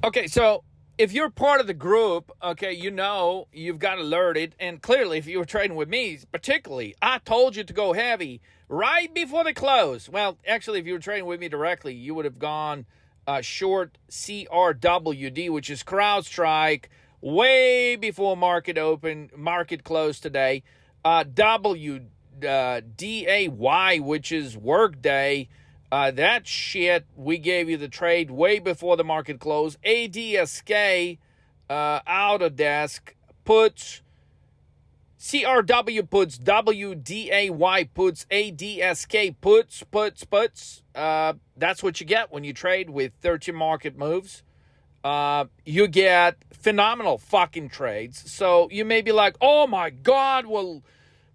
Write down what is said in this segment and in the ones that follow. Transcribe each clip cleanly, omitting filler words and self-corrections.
Okay, so if you're part of the group, okay, you know you've got alerted. And clearly, if you were trading with me, particularly, I told you to go heavy right before the close. Well, actually, if you were trading with me directly, you would have gone short CRWD, which is CrowdStrike, way before market close today. WDAY, which is Workday. That shit, we gave you the trade way before the market closed. ADSK, Autodesk, puts, CRW puts, WDAY puts, ADSK puts. That's what you get when you trade with 13 market moves. You get phenomenal fucking trades. So you may be like, oh my God, well,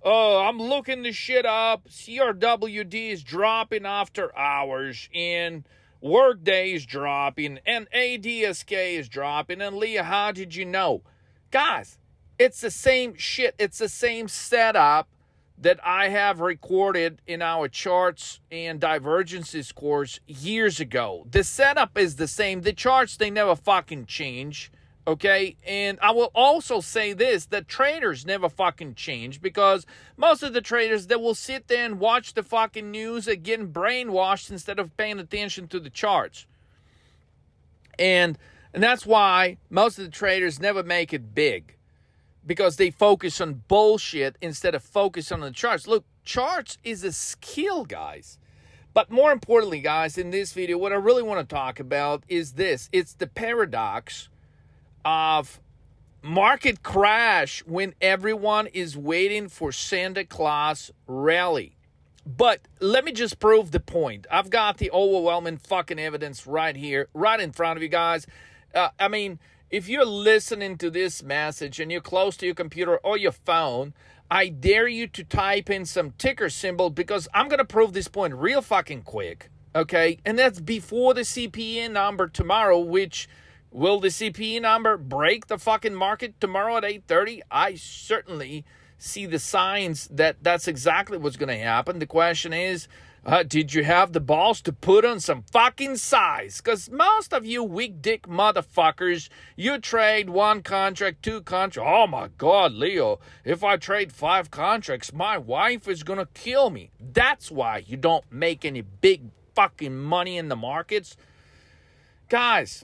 I'm looking this shit up. CRWD is dropping after hours, and Workday is dropping, and ADSK is dropping. And Leah, how did you know? Guys, it's the same shit. It's the same setup that I have recorded in our charts and divergences course years ago. The setup is the same. The charts, they never fucking change. Okay, and I will also say this, that traders never fucking change, because most of the traders, they will sit there and watch the fucking news and getting brainwashed instead of paying attention to the charts. And that's why most of the traders never make it big, because they focus on bullshit instead of focus on the charts. Look, charts is a skill, guys. But more importantly, guys, in this video, what I really want to talk about is this. It's the paradox of market crash when everyone is waiting for Santa Claus rally. But let me just prove the point. I've got the overwhelming fucking evidence right here, right in front of you guys. I mean, if you're listening to this message and you're close to your computer or your phone, I dare you to type in some ticker symbol, because I'm going to prove this point real fucking quick, okay? And that's before the CPE number tomorrow, which... will the CPE number break the fucking market tomorrow at 8:30? I certainly see the signs that that's exactly what's going to happen. The question is, did you have the balls to put on some fucking size? Because most of you weak dick motherfuckers, you trade one contract, two contracts. Oh my God, Leo, if I trade 5 contracts, my wife is going to kill me. That's why you don't make any big fucking money in the markets. Guys,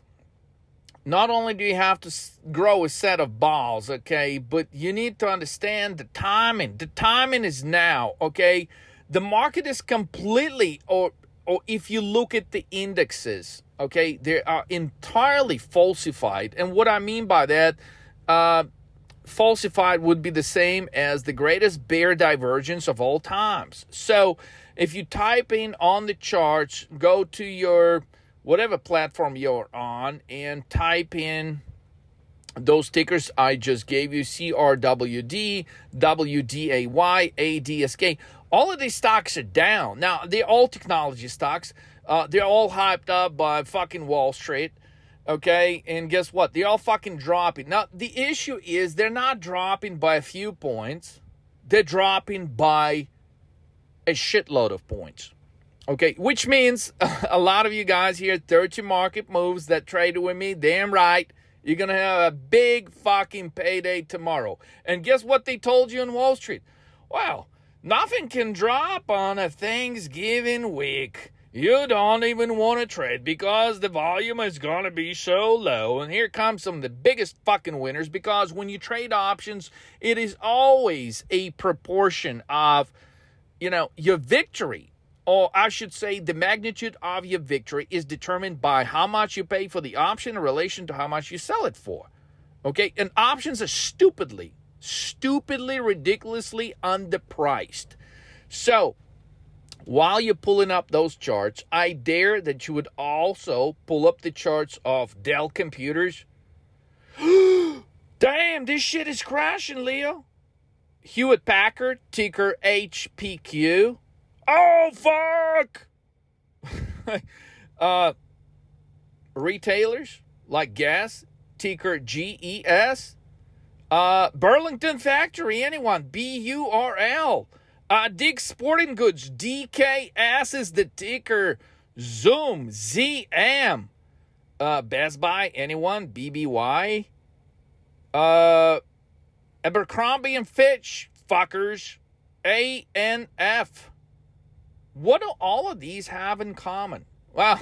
not only do you have to grow a set of balls, okay, but you need to understand the timing. The timing is now, okay? The market is completely, or if you look at the indexes, okay, they are entirely falsified. And what I mean by that, falsified would be the same as the greatest bear divergence of all times. So if you type in on the charts, go to your... whatever platform you're on, and type in those tickers I just gave you, CRWD, WDAY, ADSK. All of these stocks are down. Now, they're all technology stocks. They're all hyped up by fucking Wall Street, okay? And guess what? They're all fucking dropping. Now, the issue is they're not dropping by a few points. They're dropping by a shitload of points. Okay, which means a lot of you guys here, 30 market moves that traded with me, damn right, you're going to have a big fucking payday tomorrow. And guess what they told you on Wall Street? Well, nothing can drop on a Thanksgiving week. You don't even want to trade because the volume is going to be so low. And here comes some of the biggest fucking winners, because when you trade options, it is always a proportion of, your victory. Or I should say the magnitude of your victory is determined by how much you pay for the option in relation to how much you sell it for. Okay? And options are stupidly, ridiculously underpriced. So, while you're pulling up those charts, I dare that you would also pull up the charts of Dell Computers. Damn, this shit is crashing, Leo. Hewlett Packard, ticker HPQ. Oh, fuck! Retailers like gas, ticker GES. Burlington Factory, anyone, BURL. Dig Sporting Goods, DKS is the ticker. Zoom, ZM. Best Buy, anyone? BBY? Abercrombie and Fitch, fuckers. ANF. What do all of these have in common? Well,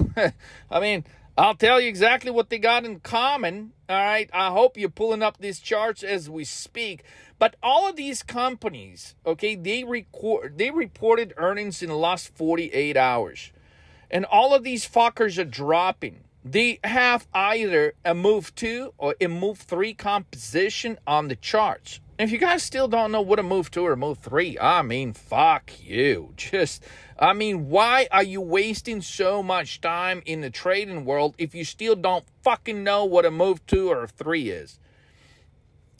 I mean, I'll tell you exactly what they got in common. All right. I hope you're pulling up these charts as we speak. But all of these companies, okay, they reported earnings in the last 48 hours. And all of these fuckers are dropping. They have either a move 2 or a move 3 composition on the charts. If you guys still don't know what a move 2 or a move 3, I mean, fuck you. Why are you wasting so much time in the trading world if you still don't fucking know what a move 2 or a 3 is?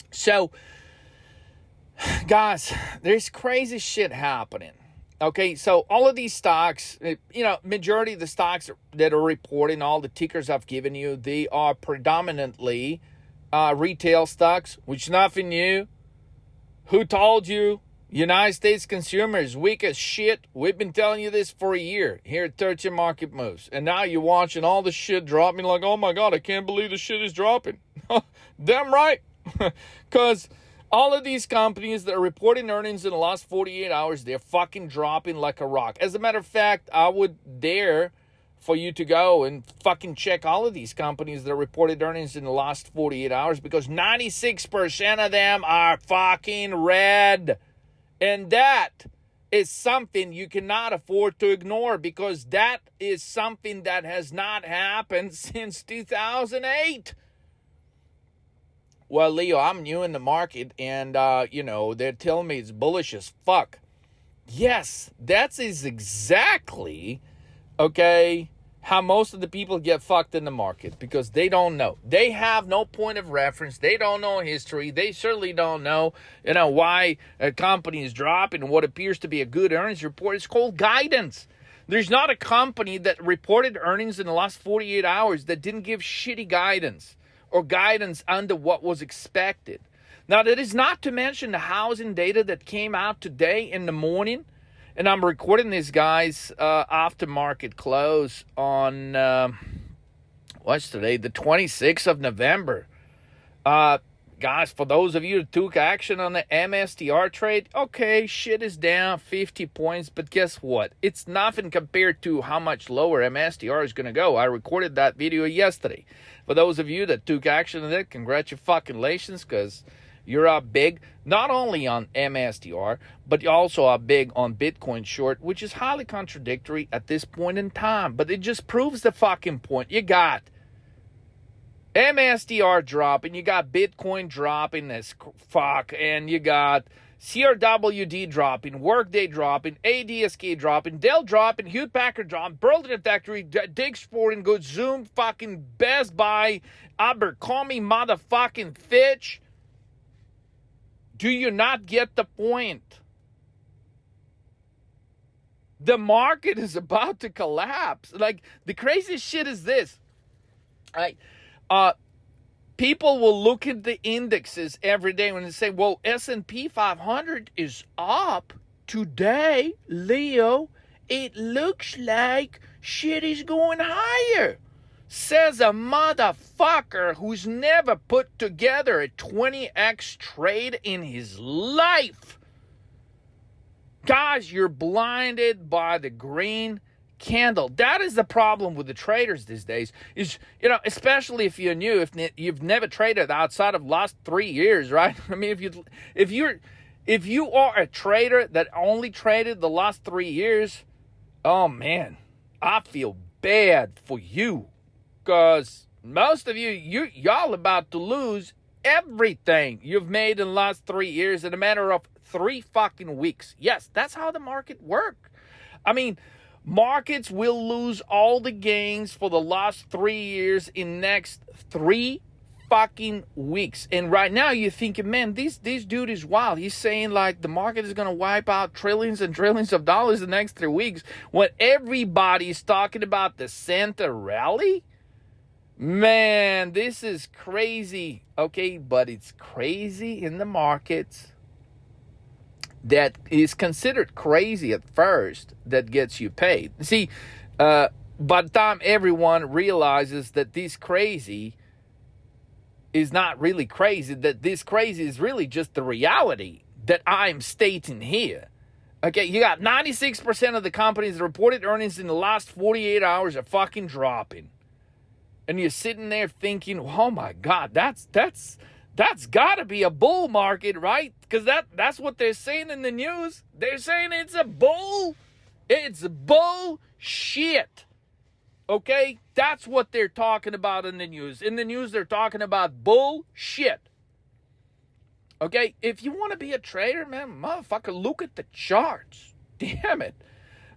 So, guys, there's crazy shit happening. Okay, so all of these stocks, majority of the stocks that are reporting, all the tickers I've given you, they are predominantly retail stocks, which is nothing new. Who told you? United States consumers weak as shit. We've been telling you this for a year here at 13 Market Moves. And now you're watching all the shit dropping like, oh my God, I can't believe the shit is dropping. Damn right. Because all of these companies that are reporting earnings in the last 48 hours, they're fucking dropping like a rock. As a matter of fact, I would dare for you to go and fucking check all of these companies that reported earnings in the last 48 hours because 96% of them are fucking red. And that is something you cannot afford to ignore because that is something that has not happened since 2008. Well, Leo, I'm new in the market and, they're telling me it's bullish as fuck. Yes, that is exactly, how most of the people get fucked in the market because they don't know. They have no point of reference. They don't know history. They certainly don't know, why a company is dropping what appears to be a good earnings report. It's called guidance. There's not a company that reported earnings in the last 48 hours that didn't give shitty guidance or guidance under what was expected. Now, that is not to mention the housing data that came out today in the morning. And I'm recording this, guys, after market close on, what's today? The 26th of November. Guys, for those of you that took action on the MSTR trade, okay, shit is down 50 points. But guess what? It's nothing compared to how much lower MSTR is going to go. I recorded that video yesterday. For those of you that took action on it, congratulations, because you're up big, not only on MSTR, but you also are big on Bitcoin short, which is highly contradictory at this point in time. But it just proves the fucking point. You got MSTR dropping, you got Bitcoin dropping as fuck, and you got CRWD dropping, Workday dropping, ADSK dropping, Dell dropping, Hewlett Packard dropping, Burlington Factory, Dick's Sporting Goods, Zoom, fucking Best Buy, Abercrombie, motherfucking Fitch. Do you not get the point? The market is about to collapse. Like, the craziest shit is this. People will look at the indexes every day when they say, well, S&P 500 is up today, Leo. It looks like shit is going higher. Says a motherfucker who's never put together a 20x trade in his life. Guys, you're blinded by the green candle. That is the problem with the traders these days. Is, especially if you're new, if you've never traded outside of last 3 years, right? I mean, if you are a trader that only traded the last 3 years, oh man, I feel bad for you. Because most of y'all about to lose everything you've made in the last 3 years in a matter of 3 fucking weeks. Yes, that's how the market works. I mean, markets will lose all the gains for the last 3 years in next 3 fucking weeks. And right now you're thinking, man, this dude is wild. He's saying like the market is going to wipe out trillions and trillions of dollars in the next 3 weeks when everybody's talking about the Santa rally. Man, this is crazy, okay? But it's crazy in the markets that is considered crazy at first that gets you paid. See, by the time everyone realizes that this crazy is not really crazy, that this crazy is really just the reality that I'm stating here. Okay, you got 96% of the companies that reported earnings in the last 48 hours are fucking dropping. And you're sitting there thinking, oh my God, that's got to be a bull market, right? Because that's what they're saying in the news. They're saying it's a bull. It's bullshit. Okay? That's what they're talking about in the news. In the news, they're talking about bullshit. Okay? If you want to be a trader, man, motherfucker, look at the charts. Damn it.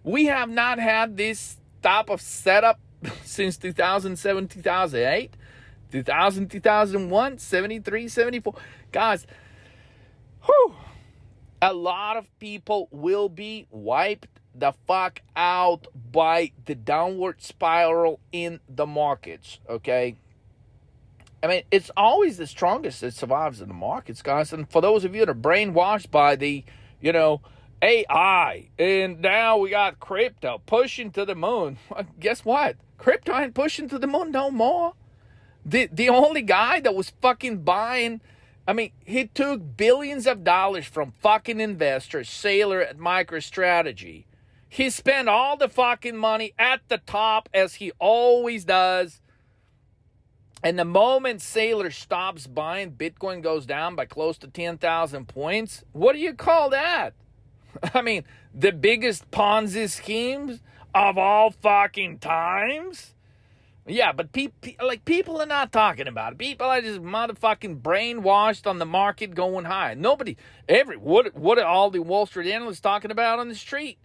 We have not had this type of setup since 2007, 2008, 2000, 2001, 73, 74. Guys, whew, a lot of people will be wiped the fuck out by the downward spiral in the markets, okay? I mean, it's always the strongest that survives in the markets, guys. And for those of you that are brainwashed by the, AI, and now we got crypto pushing to the moon. Guess what? Crypto ain't pushing to the moon no more. The only guy that was fucking buying, he took billions of dollars from fucking investors, Saylor at MicroStrategy. He spent all the fucking money at the top, as he always does. And the moment Saylor stops buying, Bitcoin goes down by close to 10,000 points. What do you call that? The biggest Ponzi schemes of all fucking times? Yeah, but people are not talking about it. People are just motherfucking brainwashed on the market going high. What are all the Wall Street analysts talking about on the street?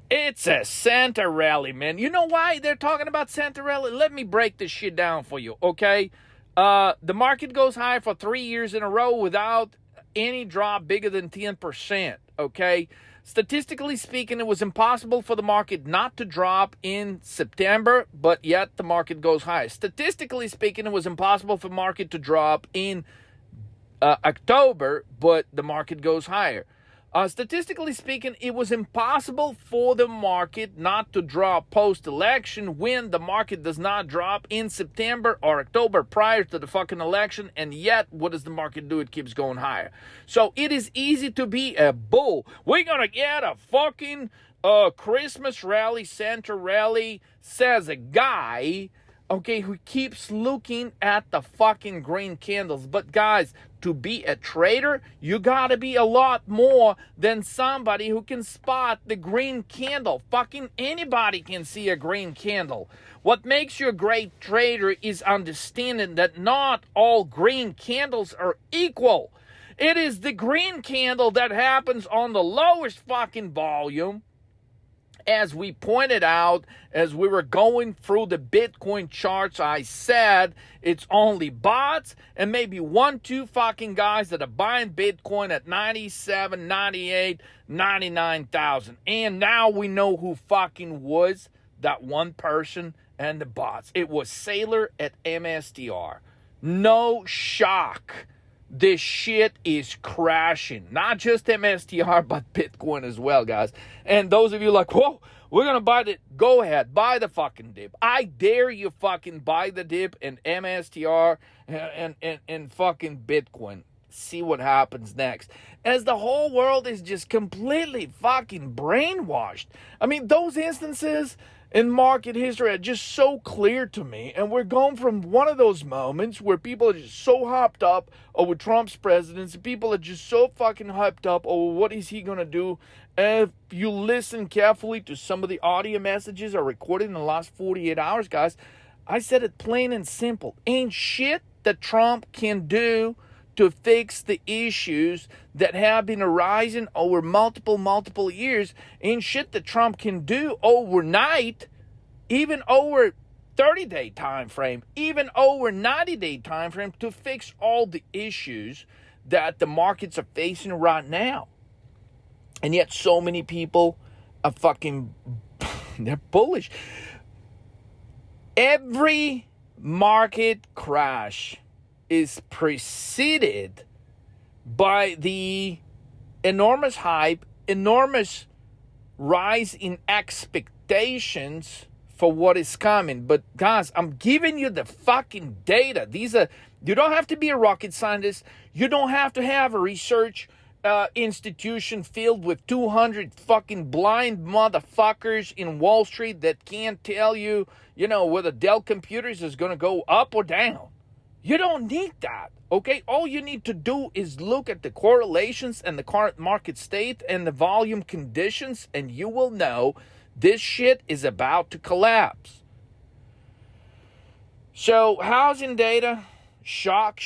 It's a Santa rally, man. You know why they're talking about Santa rally? Let me break this shit down for you, okay? The market goes high for 3 years in a row without any drop bigger than 10%, okay? Statistically speaking, it was impossible for the market not to drop in September, but yet the market goes high. Statistically speaking, it was impossible for the market to drop in October, but the market goes higher. Statistically speaking, it was impossible for the market not to drop post-election when the market does not drop in September or October prior to the fucking election, and yet, what does the market do? It keeps going higher. So it is easy to be a bull. We're gonna get a fucking Christmas rally, Santa rally, says a guy, okay, who keeps looking at the fucking green candles. But guys, to be a trader, you gotta be a lot more than somebody who can spot the green candle. Fucking anybody can see a green candle. What makes you a great trader is understanding that not all green candles are equal. It is the green candle that happens on the lowest fucking volume. As we pointed out, as we were going through the Bitcoin charts, I said it's only bots and maybe 1-2 fucking guys that are buying Bitcoin at 97, 98, 99,000. And now we know who fucking was that one person and the bots. It was Saylor at MSTR. No shock. This shit is crashing. Not just MSTR, but Bitcoin as well, guys. And those of you like, whoa, we're going to buy the... Go ahead, buy the fucking dip. I dare you fucking buy the dip in MSTR and fucking Bitcoin. See what happens next. As the whole world is just completely fucking brainwashed. Those instances in market history are just so clear to me, and we're going from one of those moments where people are just so hyped up over Trump's presidency. People are just so fucking hyped up over what is he going to do. And if you listen carefully to some of the audio messages I recorded in the last 48 hours, guys, I said it plain and simple. Ain't shit that Trump can do to fix the issues that have been arising over multiple years. Ain't shit that Trump can do overnight, even over 30-day time frame, even over 90-day time frame, to fix all the issues that the markets are facing right now. And yet so many people are fucking, they're bullish. Every market crash is preceded by the enormous hype, enormous rise in expectations for what is coming. But guys, I'm giving you the fucking data. You don't have to be a rocket scientist. You don't have to have a research institution filled with 200 fucking blind motherfuckers in Wall Street that can't tell you, whether Dell Computers is going to go up or down. You don't need that, okay? All you need to do is look at the correlations and the current market state and the volume conditions, and you will know this shit is about to collapse. So, housing data, shock.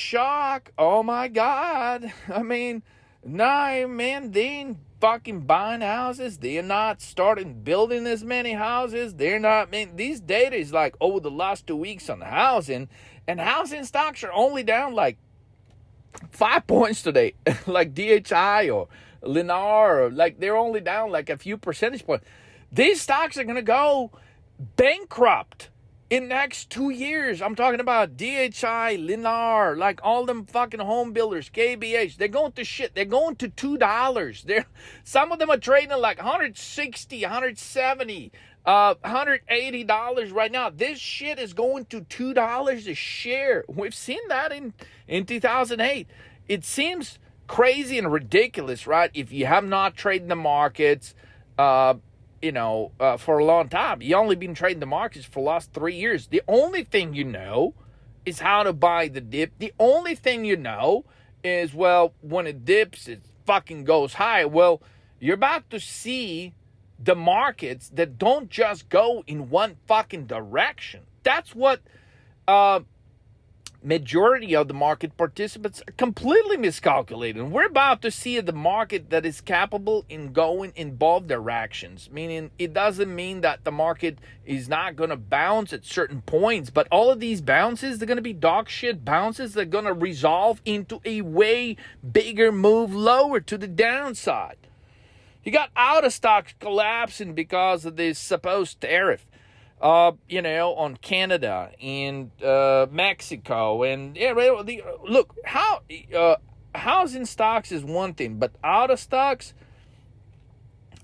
Oh my God. I mean, no, man, they ain't fucking buying houses. They're not starting building as many houses. They're not, man, these data is like over the last 2 weeks on housing, and housing stocks are only down like 5 points today, like DHI or Lennar, or like they're only down like a few percentage points. These stocks are going to go bankrupt in the next 2 years. I'm talking about DHI, Lennar, like all them fucking home builders, KBH. They're going to shit. They're going to $2. Some of them are trading at like $160, $170, $180 right now. This shit is going to $2 a share. We've seen that in 2008. It seems crazy and ridiculous, right? If you have not traded the markets, for a long time. You only been trading the markets for the last 3 years. The only thing you know is how to buy the dip. The only thing you know is, well, when it dips, it fucking goes high. Well, you're about to see the markets that don't just go in one fucking direction. That's what majority of the market participants are completely miscalculating. We're about to see the market that is capable in going in both directions, meaning it doesn't mean that the market is not going to bounce at certain points, but all of these bounces, they're going to be dog shit bounces that are going to resolve into a way bigger move lower to the downside. You got out of stocks collapsing because of this supposed tariff. On Canada and Mexico, and look, housing stocks is one thing, but out of stocks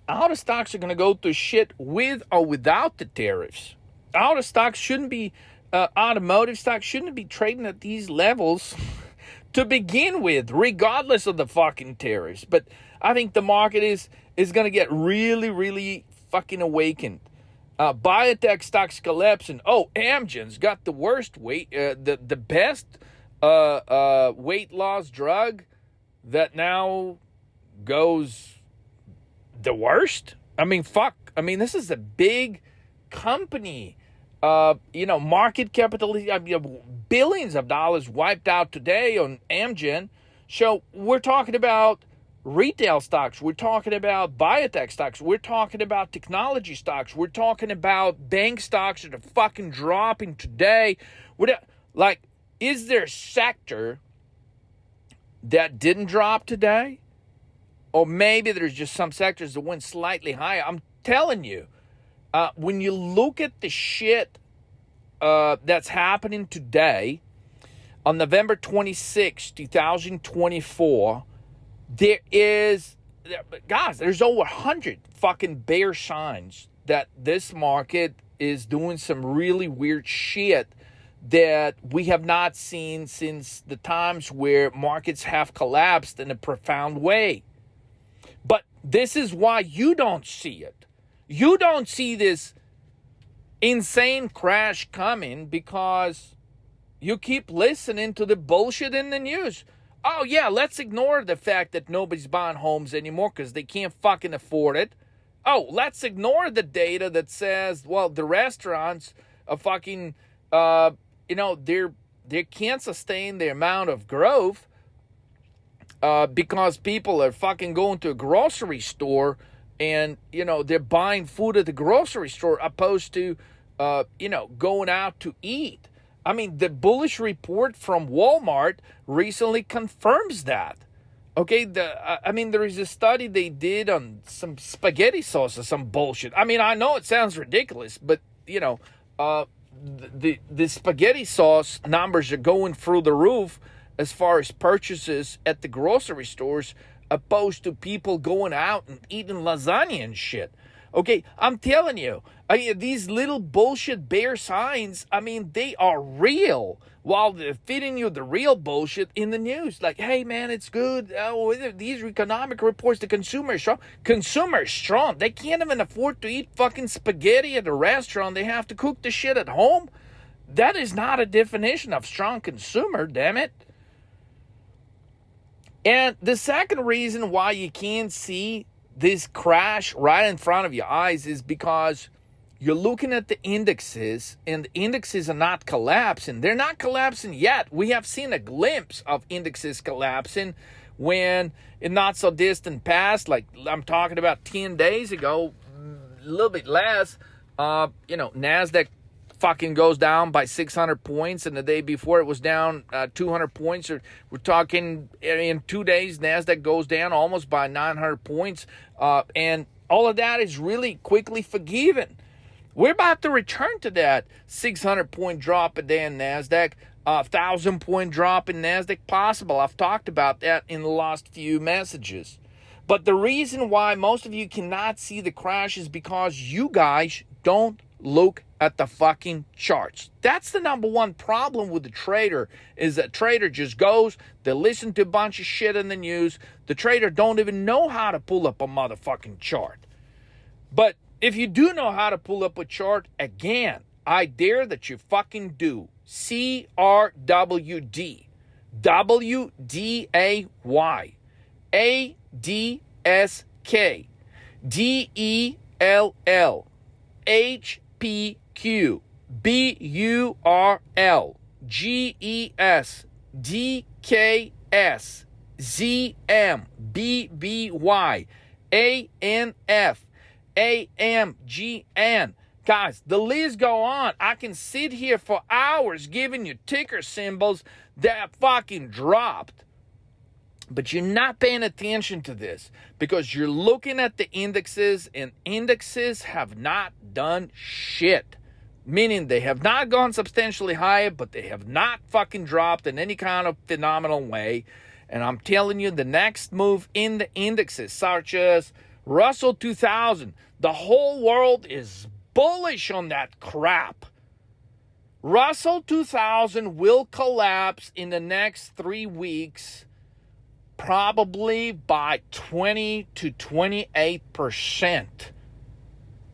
are going to go to shit with or without the tariffs. Out of stocks shouldn't be, automotive stocks shouldn't be trading at these levels to begin with, regardless of the fucking tariffs. But I think the market is going to get really, really fucking awakened. Biotech stocks collapsing. Oh, Amgen's got the worst the best weight loss drug that now goes the worst. I mean, fuck. I mean, this is a big company. Market capitalization, billions of dollars wiped out today on Amgen. So we're talking about retail stocks, we're talking about biotech stocks, we're talking about technology stocks, we're talking about bank stocks that are fucking dropping today. Is there a sector that didn't drop today? Or maybe there's just some sectors that went slightly higher. I'm telling you, when you look at the shit that's happening today, on November 26, 2024, there's over 100 fucking bear signs that this market is doing some really weird shit that we have not seen since the times where markets have collapsed in a profound way. But this is why you don't see it. You don't see this insane crash coming because you keep listening to the bullshit in the news. Oh, yeah, let's ignore the fact that nobody's buying homes anymore because they can't fucking afford it. Oh, let's ignore the data that says, well, the restaurants are fucking, they can't sustain the amount of growth because people are fucking going to a grocery store and, they're buying food at the grocery store opposed to, going out to eat. I mean, the bullish report from Walmart recently confirms that. Okay, there is a study they did on some spaghetti sauce or some bullshit. I mean, I know it sounds ridiculous, but, the spaghetti sauce numbers are going through the roof as far as purchases at the grocery stores opposed to people going out and eating lasagna and shit. Okay, I'm telling you, These little bullshit bear signs, I mean, they are real while they're feeding you the real bullshit in the news. Like, hey, man, it's good. Oh, these economic reports, the consumer is strong. Consumer is strong. They can't even afford to eat fucking spaghetti at a restaurant. They have to cook the shit at home. That is not a definition of strong consumer, damn it. And the second reason why you can't see this crash right in front of your eyes is because you're looking at the indexes, and the indexes are not collapsing. They're not collapsing yet. We have seen a glimpse of indexes collapsing when in not so distant past, like I'm talking about 10 days ago, a little bit less, NASDAQ fucking goes down by 600 points, and the day before it was down 200 points. Or we're talking in 2 days, NASDAQ goes down almost by 900 points, and all of that is really quickly forgiven. We're about to return to that 600-point drop a day in NASDAQ, 1,000-point drop in NASDAQ possible. I've talked about that in the last few messages. But the reason why most of you cannot see the crash is because you guys don't look at the fucking charts. That's the number one problem with the trader, is that trader just goes, they listen to a bunch of shit in the news. The trader don't even know how to pull up a motherfucking chart. But if you do know how to pull up a chart, again, I dare that you fucking do. CRWD, WDAY, ADSK, DELL, HPQ, BURL, GES, DKS, ZM, BBY, ANF, AMGN. Guys, the list go on. I can sit here for hours giving you ticker symbols that fucking dropped. But you're not paying attention to this because you're looking at the indexes, and indexes have not done shit. Meaning they have not gone substantially higher, but they have not fucking dropped in any kind of phenomenal way. And I'm telling you, the next move in the indexes, such as Russell 2000, the whole world is bullish on that crap. Russell 2000 will collapse in the next 3 weeks, probably by 20 to 28%.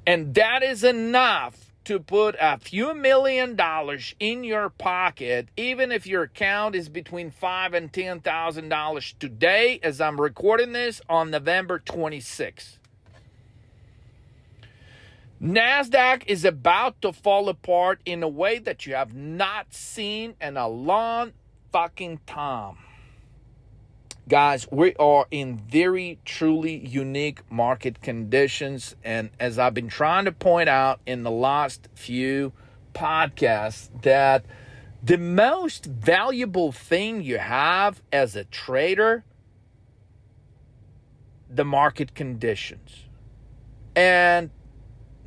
And that is enough to put a few $1,000,000 in your pocket, even if your account is between $5,000 and $10,000 today, as I'm recording this on November 26th. NASDAQ is about to fall apart in a way that you have not seen in a long fucking time. Guys, we are in very, truly unique market conditions. And as I've been trying to point out in the last few podcasts, that the most valuable thing you have as a trader, the market conditions. And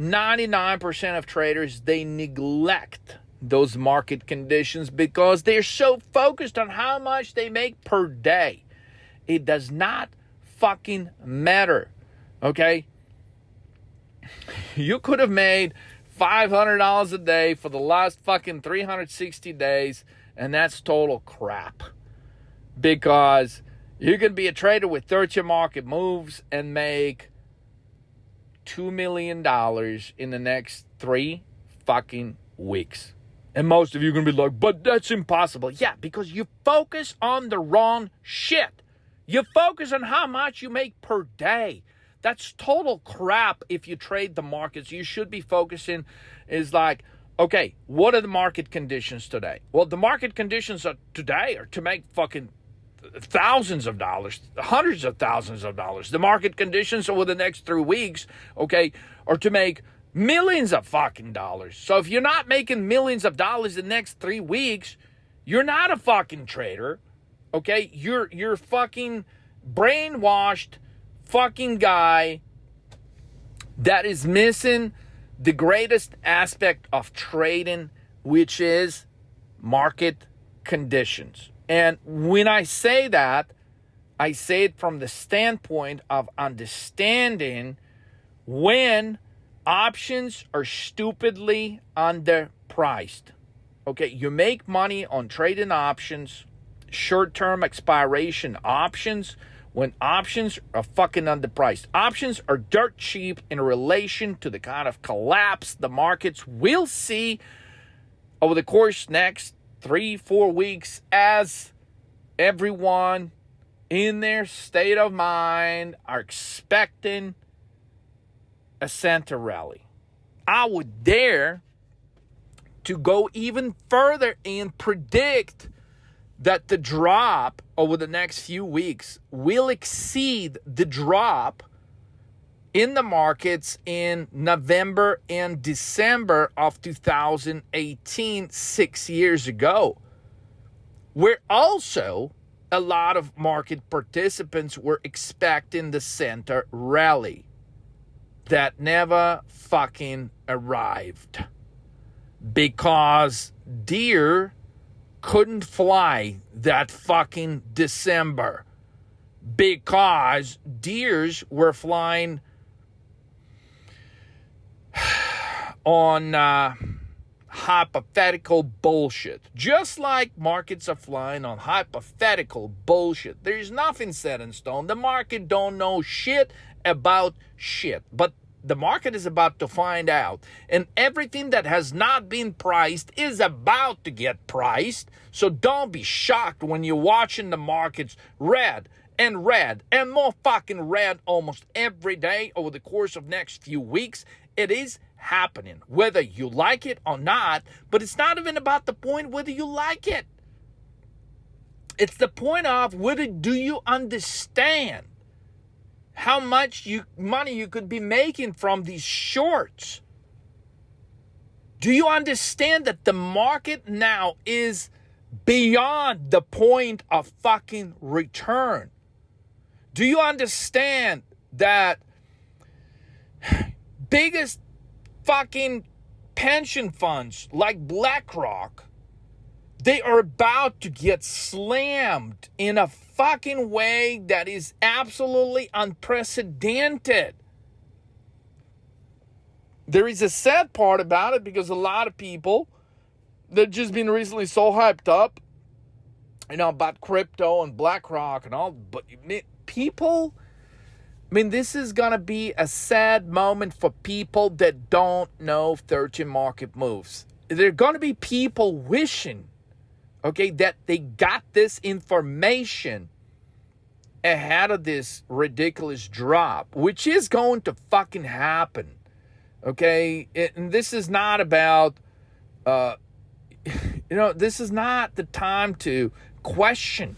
99% of traders, they neglect those market conditions because they're so focused on how much they make per day. It does not fucking matter, okay? You could have made $500 a day for the last fucking 360 days, and that's total crap. Because you can be a trader with 30 market moves and make $2 million in the next 3 fucking weeks. And most of you are going to be like, but that's impossible. Yeah, because you focus on the wrong shit. You focus on how much you make per day. That's total crap if you trade the markets. You should be focusing is like, okay, what are the market conditions today? Well, the market conditions today are to make fucking thousands of dollars, hundreds of thousands of dollars. The market conditions over the next 3 weeks, okay, are to make millions of fucking dollars. So if you're not making millions of dollars the next 3 weeks, you're not a fucking trader. Okay, you're fucking brainwashed fucking guy that is missing the greatest aspect of trading, which is market conditions. And when I say that, I say it from the standpoint of understanding when Options are stupidly underpriced. Okay, you make money on trading options, short-term expiration options, when options are fucking underpriced. Options are dirt cheap in relation to the kind of collapse the markets will see over the course next 3-4 weeks as everyone in their state of mind are expecting a center rally. I would dare to go even further and predict that the drop over the next few weeks will exceed the drop in the markets in November and December of 2018, 6 years ago, where also a lot of market participants were expecting the center rally that never fucking arrived because deer couldn't fly that fucking December, because deers were flying on hypothetical bullshit. Just like markets are flying on hypothetical bullshit. There's nothing set in stone. The market don't know shit about shit. But the market is about to find out. And everything that has not been priced is about to get priced. So don't be shocked when you're watching the markets red and more fucking red almost every day over the course of next few weeks. It is happening, whether you like it or not. But it's not even about the point whether you like it. It's the point of whether do you understand how much money you could be making from these shorts. Do you understand that the market now is beyond the point of fucking return? Do you understand that biggest fucking pension funds like BlackRock, they are about to get slammed in a fucking way that is absolutely unprecedented. There is a sad part about it because a lot of people, they've just been recently so hyped up, about crypto and BlackRock and all, but people, this is going to be a sad moment for people that don't know 13 market moves. There are going to be people wishing, that they got this information ahead of this ridiculous drop, which is going to fucking happen. And this is not about, this is not the time to question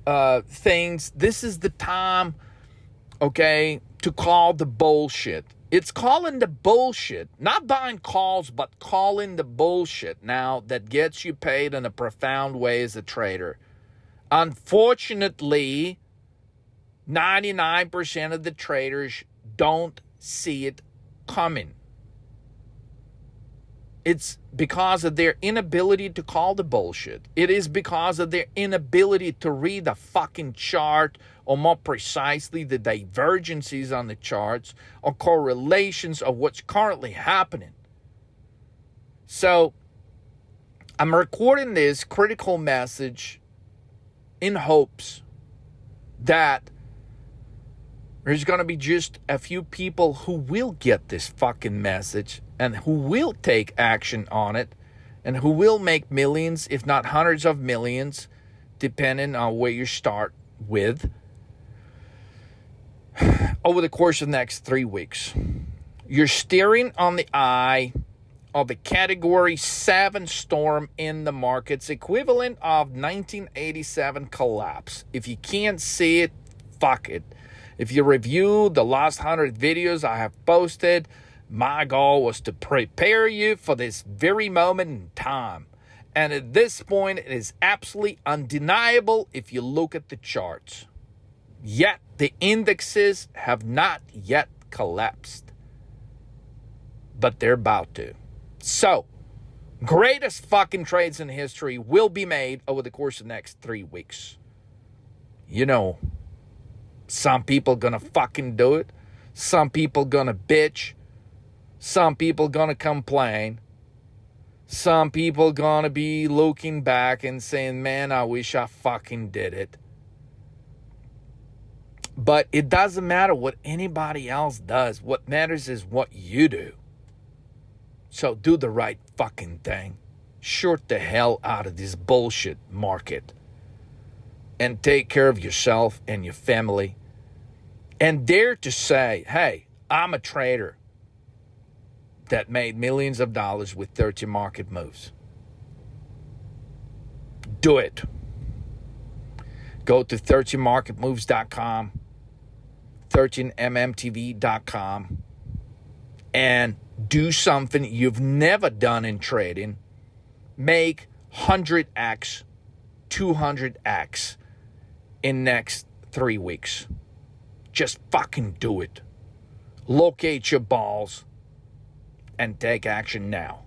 things. This is the time, to call the bullshit. It's calling the bullshit, not buying calls, but calling the bullshit now that gets you paid in a profound way as a trader. Unfortunately, 99% of the traders don't see it coming. It's because of their inability to call the bullshit. It is because of their inability to read the fucking chart, or more precisely, the divergences on the charts or correlations of what's currently happening. So, I'm recording this critical message in hopes that there's going to be just a few people who will get this fucking message and who will take action on it and who will make millions, if not hundreds of millions, depending on where you start with, over the course of the next 3 weeks. You're steering on the eye of a Category 7 storm in the markets, equivalent of 1987 collapse. If you can't see it, fuck it. If you review the last 100 videos I have posted, my goal was to prepare you for this very moment in time. And at this point, it is absolutely undeniable if you look at the charts. Yet, the indexes have not yet collapsed. But they're about to. So, greatest fucking trades in history will be made over the course of the next 3 weeks. Some people gonna fucking do it. Some people gonna bitch. Some people gonna complain. Some people gonna be looking back and saying, man, I wish I fucking did it. But it doesn't matter what anybody else does. What matters is what you do. So do the right fucking thing. Short the hell out of this bullshit market. And take care of yourself and your family. And dare to say, hey, I'm a trader that made millions of dollars with 30 market moves. Do it. Go to 13marketmoves.com, 13mmtv.com, and do something you've never done in trading. Make 100x, 200x in next 3 weeks. Just fucking do it. Locate your balls and take action now.